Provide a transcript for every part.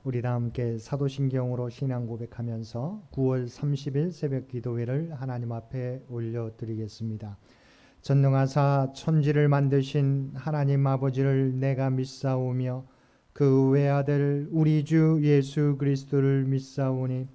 우리 다 함께 사도신경으로 신앙 고백하면서 9월 30일 새벽 기도회를 하나님 앞에 올려드리겠습니다. 전능하사 천지를 만드신 하나님 아버지를 내가 믿사오며 그 외아들 우리 주 예수 그리스도를 믿사오니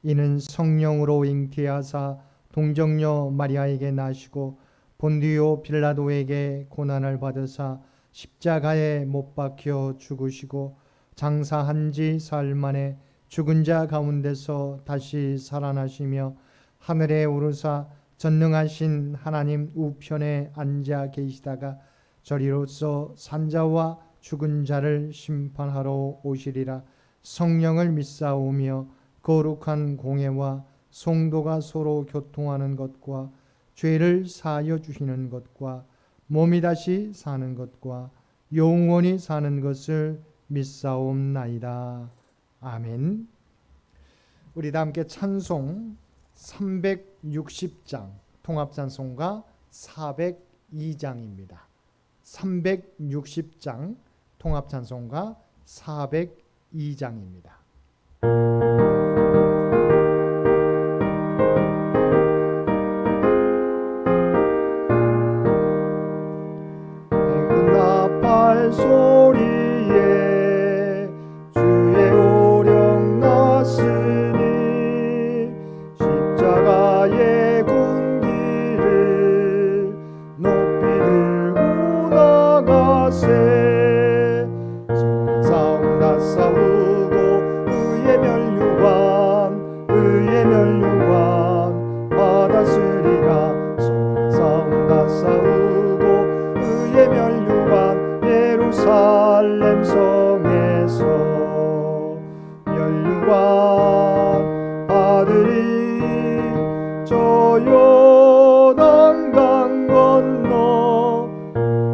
이는 성령으로 잉태하사 동정녀 마리아에게 나시고 본디오 빌라도에게 고난을 받으사 십자가에 못 박혀 죽으시고 장사한 지 사흘 만에 죽은 자 가운데서 다시 살아나시며 하늘에 오르사 전능하신 하나님 우편에 앉아 계시다가 저리로서 산자와 죽은 자를 심판하러 오시리라. 성령을 믿사오며 거룩한 공회와 성도가 서로 교통하는 것과 죄를 사하여 주시는 것과 몸이 다시 사는 것과 영원히 사는 것을 믿사옵나이다. 아멘. 우리 다 함께 찬송 360장 통합찬송가 402장입니다. 360장 통합찬송가 402장입니다. 행군나팔 소리에 주의 오령 났으니 십자가의 군기를 높이 들고 나가세. 싸움 다 싸우고 의의 면류관 받았으리라. 싸움 다 싸우고 의의 면류관 예루살렘 성에서 면류관 아들이 저 요단강 건너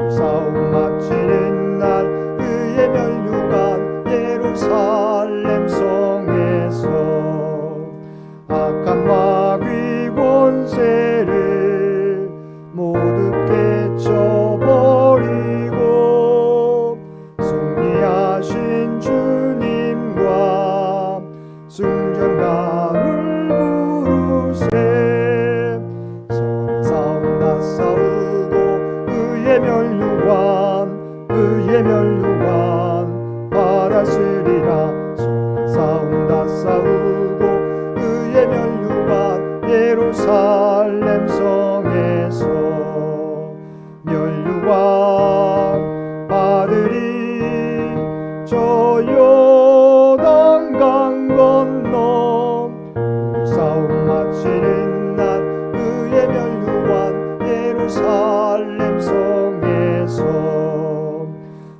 싸움 마치는 날 의의 면류관 예루살렘 성에서 악한 마귀 권세를 모두 깨쳐버리고 승리하신 주님과 승전가를 부르세. 싸움 다 싸우고 의의 면류관 받았으리라. 싸움 다 싸우고 의의 면류관 예루살렘 성에서 면류관 아들이 저 요단강 건너 싸움 마치는 날 의의 면류관 예루살렘 성에서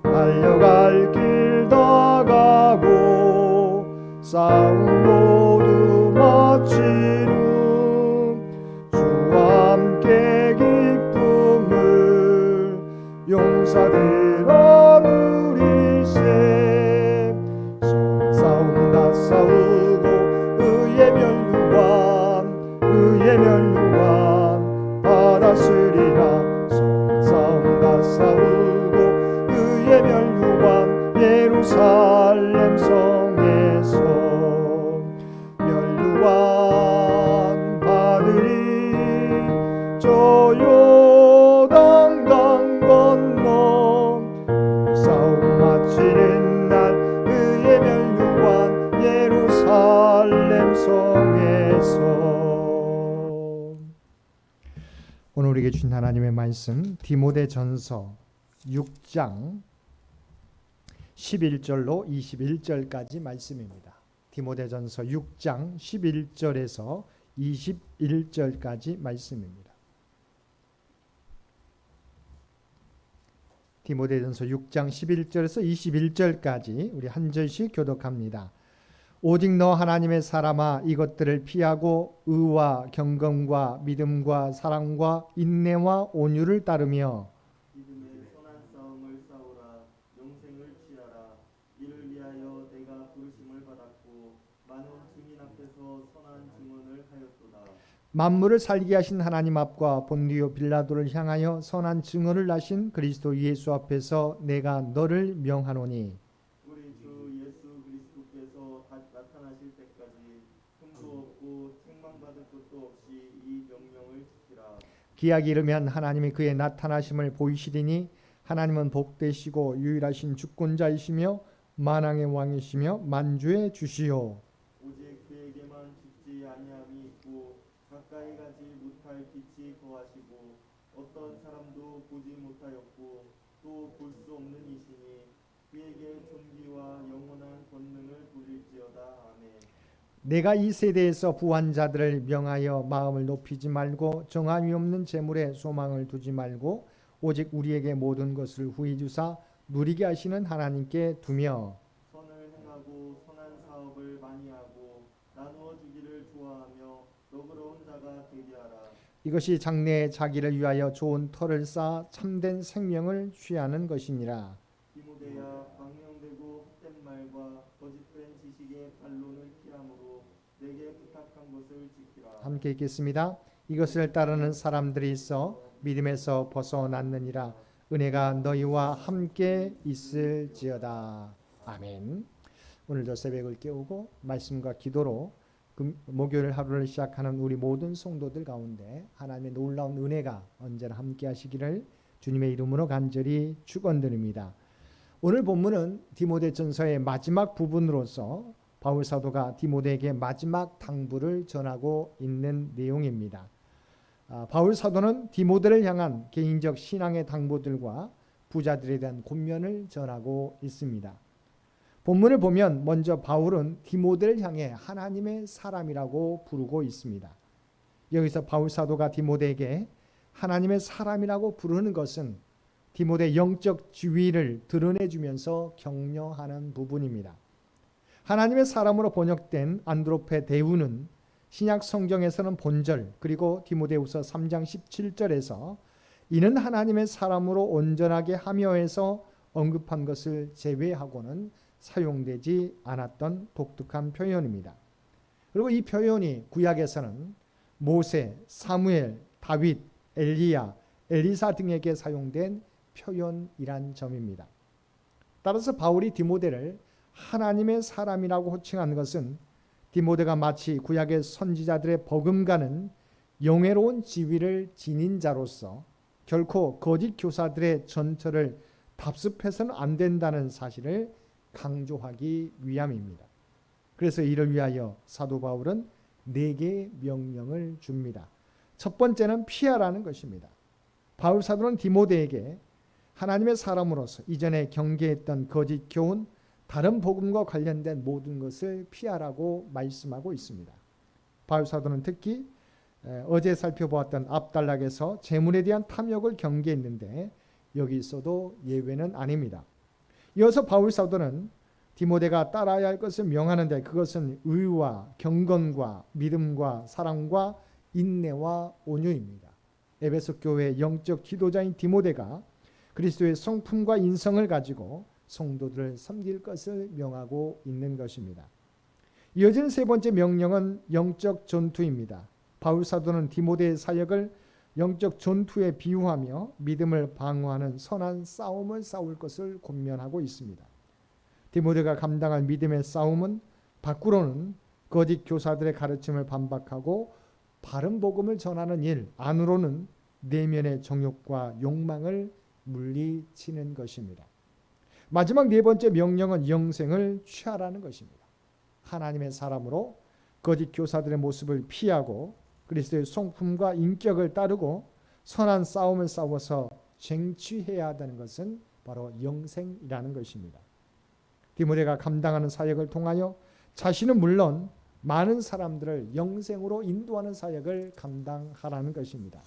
달려갈 길 다 가고 싸움 모두 마친 후 주와 함께 기쁨을 용사들아 누리세. 싸움 다 싸우고 의의 면류관 받았으리라. 싸움 다 싸우고 의의 면류관 예루살렘 성에서 면류관 아들이 저 요단강 건너 싸움 마치는 날 의의 면류관 예루살렘 성에서. 오늘 우리에게 주신 하나님의 말씀 디모데전서 6장 11절로 21절까지 말씀입니다. 디모데전서 6장 11절에서 21절까지 말씀입니다. 디모데전서 6장 11절에서 21절까지 우리 한 절씩 교독합니다. 오직 너 하나님의 사람아 이것들을 피하고 의와 경건과 믿음과 사랑과 인내와 온유를 따르며 믿음의 선한 싸움을 싸우라. 영생을 취하라. 이를 위하여 내가 부르심을 받았고 많은 증인 앞에서 선한 증언을 하였도다. 만물을 살게 하신 하나님 앞과 본디오 빌라도를 향하여 선한 증언을 하신 그리스도 예수 앞에서 내가 너를 명하노니 우리 주 예수 그리스도께서 기약이 이르면 하나님이 그의 나타나심을 보이시리니 하나님은 복되시고 유일하신 주권자이시며 만왕의 왕이시며 만주의 주시요. 오직 그에게만 죽지 아니함이 있고 가까이 가지 못할 빛이 거하시고 어떤 사람도 보지 못하였고 또 볼 수 없는 이시니 그에게 존귀와 영원한 권능을 돌릴지어다. 아멘. 내가 이 세대에서 부한 자들을 명하여 마음을 높이지 말고 정함이 없는 재물에 소망을 두지 말고 오직 우리에게 모든 것을 후히 주사 누리게 하시는 하나님께 두며 선을 행하고 선한 사업을 많이 하고 나누어 주기를 좋아하며 너그러운 자가 되게 하라. 이것이 장래에 자기를 위하여 좋은 터를 쌓아 참된 생명을 취하는 것이니라. 디모데야, 방명되고 헛된 말과 거짓된 지식의 반론을 피하므로 내게 부탁한 것을 지키라. 함께 읽겠습니다. 이것을 따르는 사람들이 있어 믿음에서 벗어났느니라. 은혜가 너희와 함께 있을지어다. 아멘. 오늘도 새벽을 깨우고 말씀과 기도로 목요일 하루를 시작하는 우리 모든 성도들 가운데 하나님의 놀라운 은혜가 언제나 함께 하시기를 주님의 이름으로 간절히 축원드립니다. 오늘 본문은 디모데전서의 마지막 부분으로서 바울 사도가 디모데에게 마지막 당부를 전하고 있는 내용입니다. 바울 사도는 디모데를 향한 개인적 신앙의 당부들과 부자들에 대한 권면을 전하고 있습니다. 본문을 보면 먼저 바울은 디모데를 향해 하나님의 사람이라고 부르고 있습니다. 여기서 바울 사도가 디모데에게 하나님의 사람이라고 부르는 것은 디모데의 영적 지위를 드러내주면서 격려하는 부분입니다. 하나님의 사람으로 번역된 안드로페 대우는 신약 성경에서는 본절 그리고 디모데후서 3장 17절에서 이는 하나님의 사람으로 온전하게 하며에서 언급한 것을 제외하고는 사용되지 않았던 독특한 표현입니다. 그리고 이 표현이 구약에서는 모세, 사무엘, 다윗, 엘리야, 엘리사 등에게 사용된 표현이란 점입니다. 따라서 바울이 디모데를 하나님의 사람이라고 호칭한 것은 디모데가 마치 구약의 선지자들의 버금가는 영예로운 지위를 지닌 자로서 결코 거짓 교사들의 전철을 답습해서는 안 된다는 사실을 강조하기 위함입니다. 그래서 이를 위하여 사도 바울은 4개의 명령을 줍니다. 첫 번째는 피하라는 것입니다. 바울 사도는 디모데에게 하나님의 사람으로서 이전에 경계했던 거짓 교훈, 다른 복음과 관련된 모든 것을 피하라고 말씀하고 있습니다. 바울 사도는 특히 어제 살펴보았던 압달락에서 재물에 대한 탐욕을 경계했는데 여기 있어도 예외는 아닙니다. 이어서 바울 사도는 디모데가 따라야 할 것을 명하는데 그것은 의와 경건과 믿음과 사랑과 인내와 온유입니다. 에베소 교회의 영적 지도자인 디모데가 그리스도의 성품과 인성을 가지고 성도들을 섬길 것을 명하고 있는 것입니다. 이어지는 세 번째 명령은 영적 전투입니다. 바울 사도는 디모데의 사역을 영적 전투에 비유하며 믿음을 방어하는 선한 싸움을 싸울 것을 권면하고 있습니다. 디모데가 감당할 믿음의 싸움은 밖으로는 거짓 교사들의 가르침을 반박하고 바른 복음을 전하는 일, 안으로는 내면의 정욕과 욕망을 물리치는 것입니다. 마지막 4번째 명령은 영생을 취하라는 것입니다. 하나님의 사람으로 거짓 교사들의 모습을 피하고 그리스도의 성품과 인격을 따르고 선한 싸움을 싸워서 쟁취해야 한다는 것은 바로 영생이라는 것입니다. 디모데가 감당하는 사역을 통하여 자신은 물론 많은 사람들을 영생으로 인도하는 사역을 감당하라는 것입니다.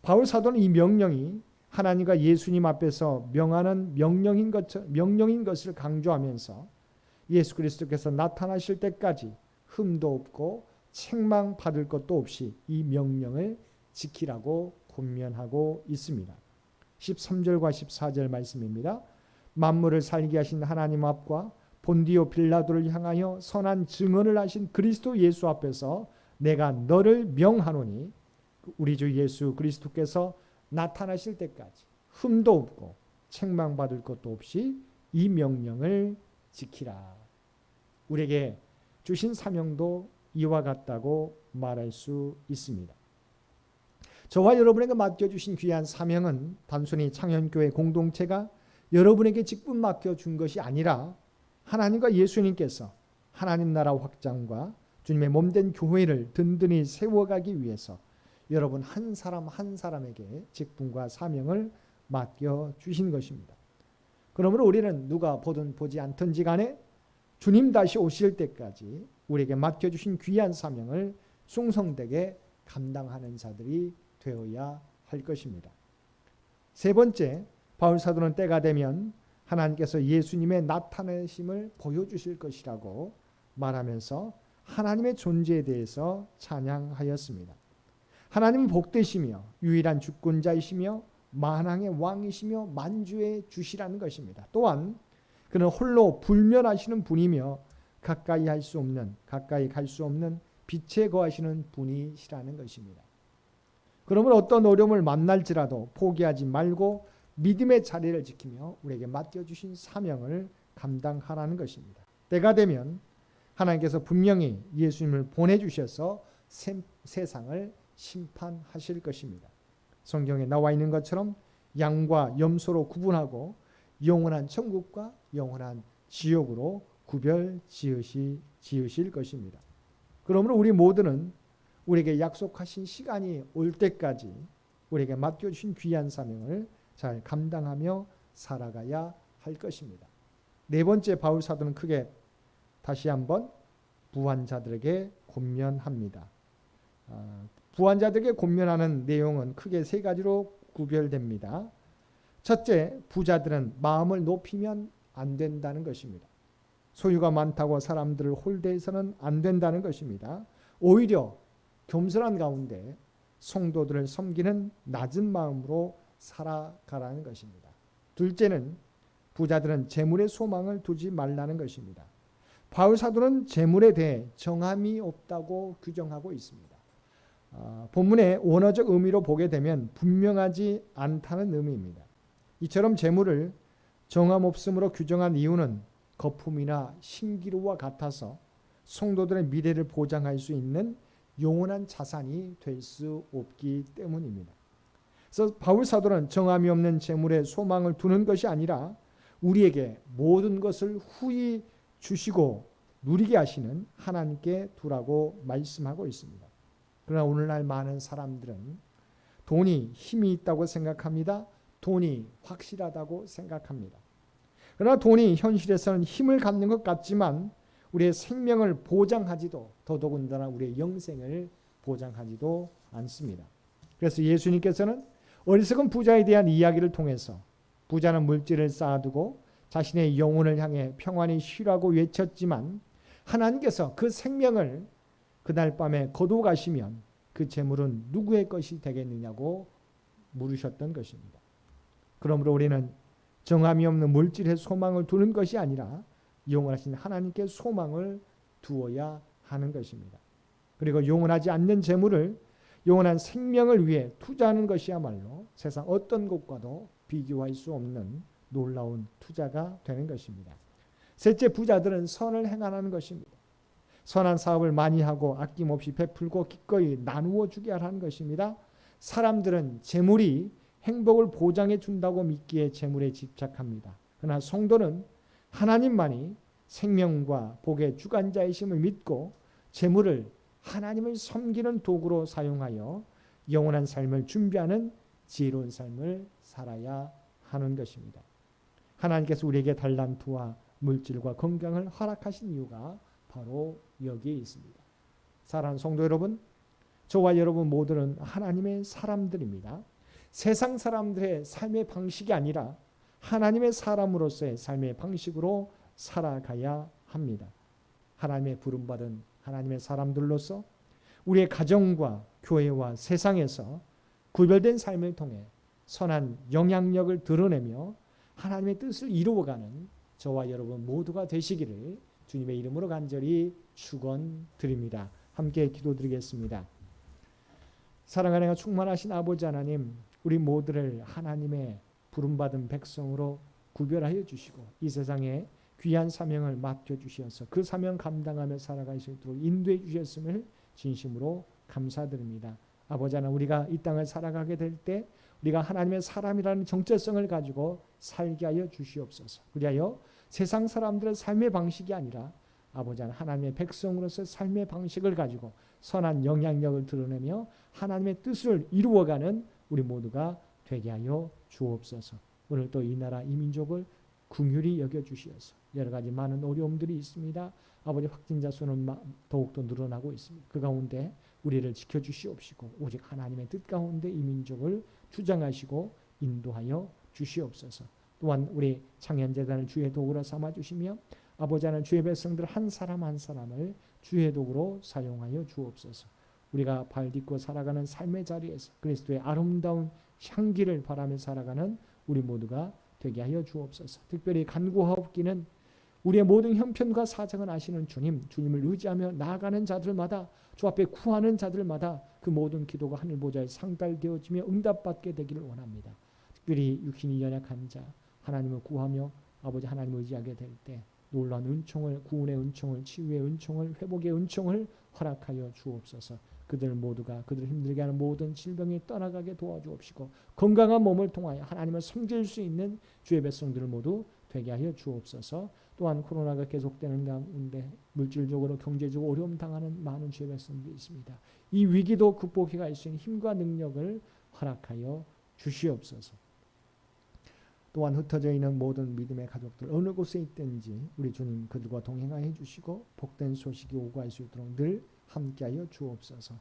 바울 사도는 이 명령이 하나님과 예수님 앞에서 명하는 명령인 것을 강조하면서 예수 그리스도께서 나타나실 때까지 흠도 없고 책망받을 것도 없이 이 명령을 지키라고 권면하고 있습니다. 13절과 14절 말씀입니다. 만물을 살게 하신 하나님 앞과 본디오 빌라도를 향하여 선한 증언을 하신 그리스도 예수 앞에서 내가 너를 명하노니 우리 주 예수 그리스도께서 나타나실 때까지 흠도 없고 책망받을 것도 없이 이 명령을 지키라. 우리에게 주신 사명도 이와 같다고 말할 수 있습니다. 저와 여러분에게 맡겨주신 귀한 사명은 단순히 창현교회 공동체가 여러분에게 직분 맡겨준 것이 아니라 하나님과 예수님께서 하나님 나라 확장과 주님의 몸된 교회를 든든히 세워가기 위해서 여러분 한 사람 한 사람에게 직분과 사명을 맡겨주신 것입니다. 그러므로 우리는 누가 보든 보지 않든지 간에 주님 다시 오실 때까지 우리에게 맡겨주신 귀한 사명을 충성되게 감당하는 자들이 되어야 할 것입니다. 세 번째, 바울 사도는 때가 되면 하나님께서 예수님의 나타내심을 보여주실 것이라고 말하면서 하나님의 존재에 대해서 찬양하였습니다. 하나님은 복되시며 유일한 주권자이시며 만왕의 왕이시며 만주의 주시라는 것입니다. 또한 그는 홀로 불면하시는 분이며 가까이 갈 수 없는 빛에 거하시는 분이시라는 것입니다. 그러므로 어떤 어려움을 만날지라도 포기하지 말고 믿음의 자리를 지키며 우리에게 맡겨주신 사명을 감당하라는 것입니다. 때가 되면 하나님께서 분명히 예수님을 보내주셔서 세상을 심판하실 것입니다. 성경에 나와 있는 것처럼 양과 염소로 구분하고 영원한 천국과 영원한 지옥으로 구별 지으실 것입니다. 그러므로 우리 모두는 우리에게 약속하신 시간이 올 때까지 우리에게 맡겨주신 귀한 사명을 잘 감당하며 살아가야 할 것입니다. 네 번째, 바울 사도는 크게 다시 한번 부한 자들에게 권면합니다. 부한 자들에게 권면하는 내용은 크게 세 가지로 구별됩니다. 첫째, 부자들은 마음을 높이면 안 된다는 것입니다. 소유가 많다고 사람들을 홀대해서는 안 된다는 것입니다. 오히려 겸손한 가운데 성도들을 섬기는 낮은 마음으로 살아가라는 것입니다. 둘째는 부자들은 재물의 소망을 두지 말라는 것입니다. 바울 사도는 재물에 대해 정함이 없다고 규정하고 있습니다. 본문의 원어적 의미로 보게 되면 분명하지 않다는 의미입니다. 이처럼 재물을 정함 없음으로 규정한 이유는 거품이나 신기루와 같아서 성도들의 미래를 보장할 수 있는 영원한 자산이 될 수 없기 때문입니다. 그래서 바울 사도는 정함이 없는 재물에 소망을 두는 것이 아니라 우리에게 모든 것을 후히 주시고 누리게 하시는 하나님께 두라고 말씀하고 있습니다. 그러나 오늘날 많은 사람들은 돈이 힘이 있다고 생각합니다. 돈이 확실하다고 생각합니다. 그러나 돈이 현실에서는 힘을 갖는 것 같지만 우리의 생명을 보장하지도 더더군다나 우리의 영생을 보장하지도 않습니다. 그래서 예수님께서는 어리석은 부자에 대한 이야기를 통해서 부자는 물질을 쌓아두고 자신의 영혼을 향해 평안히 쉬라고 외쳤지만 하나님께서 그 생명을 그날 밤에 거두어 가시면 그 재물은 누구의 것이 되겠느냐고 물으셨던 것입니다. 그러므로 우리는 정함이 없는 물질에 소망을 두는 것이 아니라 영원하신 하나님께 소망을 두어야 하는 것입니다. 그리고 영원하지 않는 재물을 영원한 생명을 위해 투자하는 것이야말로 세상 어떤 것과도 비교할 수 없는 놀라운 투자가 되는 것입니다. 셋째, 부자들은 선을 행하는 것입니다. 선한 사업을 많이 하고 아낌없이 베풀고 기꺼이 나누어 주게 하라는 것입니다. 사람들은 재물이 행복을 보장해 준다고 믿기에 재물에 집착합니다. 그러나 성도는 하나님만이 생명과 복의 주관자이심을 믿고 재물을 하나님을 섬기는 도구로 사용하여 영원한 삶을 준비하는 지혜로운 삶을 살아야 하는 것입니다. 하나님께서 우리에게 달란트와 물질과 건강을 허락하신 이유가 바로 여기에 있습니다. 사랑하는 성도 여러분, 저와 여러분 모두는 하나님의 사람들입니다. 세상 사람들의 삶의 방식이 아니라 하나님의 사람으로서의 삶의 방식으로 살아가야 합니다. 하나님의 부름받은 하나님의 사람들로서 우리의 가정과 교회와 세상에서 구별된 삶을 통해 선한 영향력을 드러내며 하나님의 뜻을 이루어가는 저와 여러분 모두가 되시기를 주님의 이름으로 간절히 축원드립니다. 함께 기도드리겠습니다. 사랑하는 충만하신 아버지 하나님, 우리 모두를 하나님의 부름받은 백성으로 구별하여 주시고 이 세상에 귀한 사명을 맡겨주셔서 그 사명 감당하며 살아갈 수 있도록 인도해 주셨음을 진심으로 감사드립니다. 아버지 하나님, 우리가 이 땅을 살아가게 될 때 우리가 하나님의 사람이라는 정체성을 가지고 살게 하여 주시옵소서. 그리하여 세상 사람들의 삶의 방식이 아니라 아버지 하나님, 하나님의 백성으로서 삶의 방식을 가지고 선한 영향력을 드러내며 하나님의 뜻을 이루어가는 우리 모두가 되게 하여 주옵소서. 오늘 또 이 나라 이 민족을 긍휼히 여겨주시어서 여러 가지 많은 어려움들이 있습니다. 아버지, 확진자 수는 더욱더 늘어나고 있습니다. 그 가운데 우리를 지켜주시옵시고 오직 하나님의 뜻 가운데 이 민족을 주장하시고 인도하여 주시옵소서. 또한 우리 창현재단을 주의 도구로 삼아주시며 아버지 하나님, 주의 백성들 한 사람 한 사람을 주의 도구로 사용하여 주옵소서. 우리가 발 딛고 살아가는 삶의 자리에서 그리스도의 아름다운 향기를 바라며 살아가는 우리 모두가 되게 하여 주옵소서. 특별히 간구하옵기는 우리의 모든 형편과 사정을 아시는 주님, 주님을 의지하며 나아가는 자들마다, 주 앞에 구하는 자들마다 그 모든 기도가 하늘 보좌에 상달되어지며 응답받게 되기를 원합니다. 특별히 육신이 연약한 자, 하나님을 구하며 아버지 하나님을 의지하게 될 때 놀라운 은총을, 구원의 은총을, 치유의 은총을, 회복의 은총을 허락하여 주옵소서. 그들 모두가 그들을 힘들게 하는 모든 질병이 떠나가게 도와주옵시고 건강한 몸을 통하여 하나님을 섬길 수 있는 주의 백성들을 모두 되게 하여 주옵소서. 또한 코로나가 계속되는 가운데 물질적으로 경제적으로 어려움 당하는 많은 주의 백성들이 있습니다. 이 위기도 극복해 갈 수 있는 힘과 능력을 허락하여 주시옵소서. 또한 흩어져 있는 모든 믿음의 가족들 어느 곳에 있든지 우리 주님 그들과 동행하여 주시고 복된 소식이 오고 갈 수 있도록 늘 함께하여 주옵소서.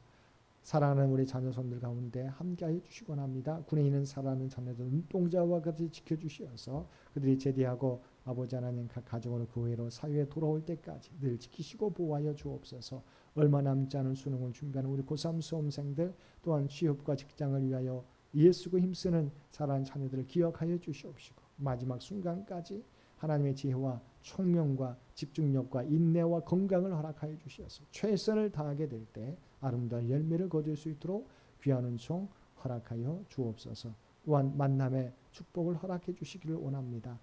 사랑하는 우리 자녀손들 가운데 함께하여 주시곤 합니다. 군에 있는 사랑하는 자녀들 눈동자와 같이 지켜주시어서 그들이 제대하고 아버지 하나님 각 가정으로 교회로 사회에 돌아올 때까지 늘 지키시고 보호하여 주옵소서. 얼마 남지 않은 수능을 준비하는 우리 고3 수험생들 또한 취업과 직장을 위하여 예수고 힘쓰는 사랑하는 자녀들을 기억하여 주시옵시고 마지막 순간까지 하나님의 지혜와 총명과 집중력과 인내와 건강을 허락하여 주시어서 최선을 다하게 될 때 아름다운 열매를 거둘 수 있도록 귀한 은총 허락하여 주옵소서. 또한 만남의 축복을 허락해 주시기를 원합니다.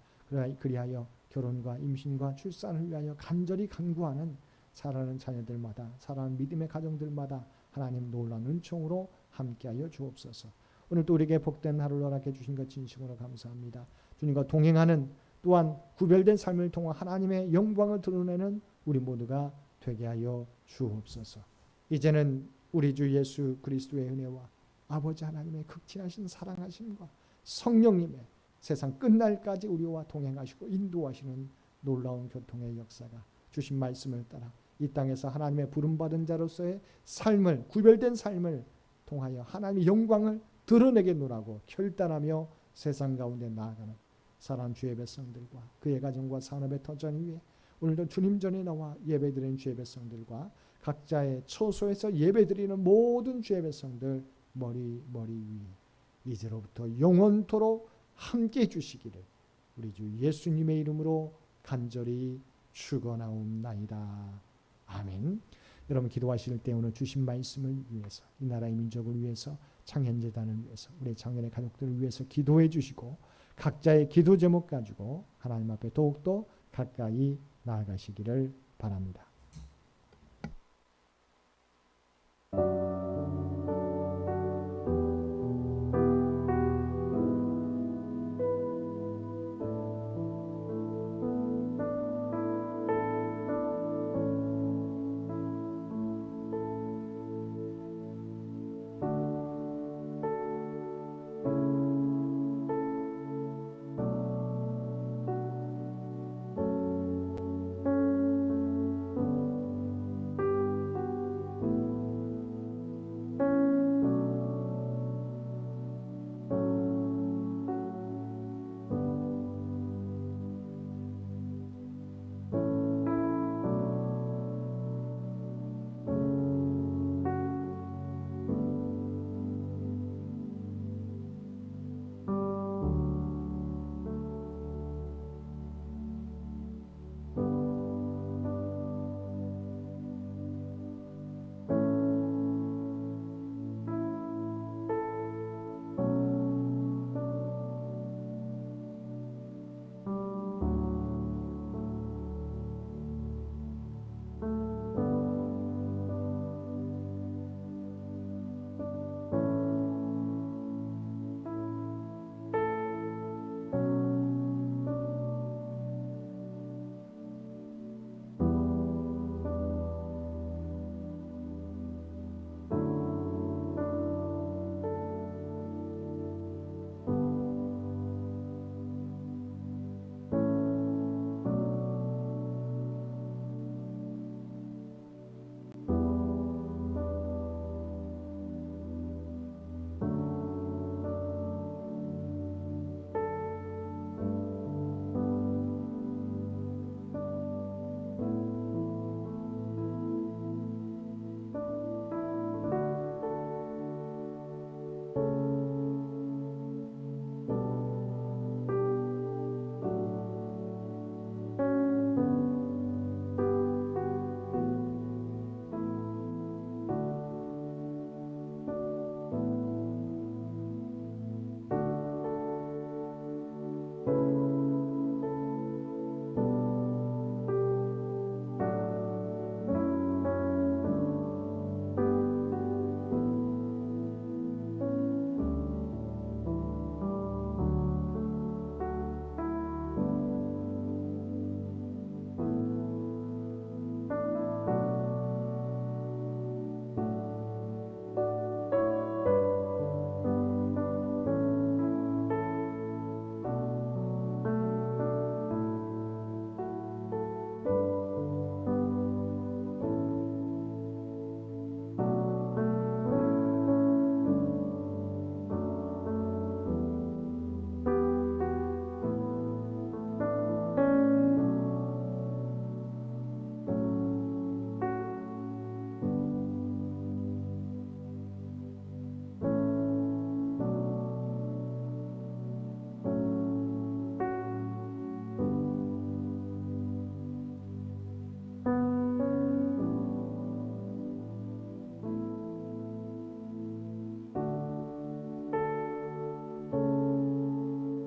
그리하여 결혼과 임신과 출산을 위하여 간절히 간구하는 사랑하는 자녀들마다, 사랑하는 믿음의 가정들마다 하나님 놀라운 은총으로 함께하여 주옵소서. 오늘 또 우리에게 복된 하루를 허락해 주신 것 진심으로 감사합니다. 주님과 동행하는 또한 구별된 삶을 통해 하나님의 영광을 드러내는 우리 모두가 되게 하여 주옵소서. 이제는 우리 주 예수 그리스도의 은혜와 아버지 하나님의 극진하신 사랑하심과 성령님의 세상 끝날까지 우리와 동행하시고 인도하시는 놀라운 교통의 역사가 주신 말씀을 따라 이 땅에서 하나님의 부름받은 자로서의 삶을, 구별된 삶을 통하여 하나님의 영광을 드러내겠노라고 결단하며 세상 가운데 나아가는 사랑하는 주의 백성들과 그의 가정과 산업의 터전 위에 오늘도 주님 전에 나와 예배드리는 주의 백성들과 각자의 처소에서 예배드리는 모든 주의 백성들 머리 위에 이제로부터 영원토록 함께 해주시기를 우리 주 예수님의 이름으로 간절히 축원하옵나이다. 아멘. 여러분 기도하실 때 오늘 주신 말씀을 위해서 이 나라의 민족을 위해서 창현재단을 위해서 우리 창현의 가족들을 위해서 기도해 주시고 각자의 기도 제목 가지고 하나님 앞에 더욱더 가까이 나아가시기를 바랍니다.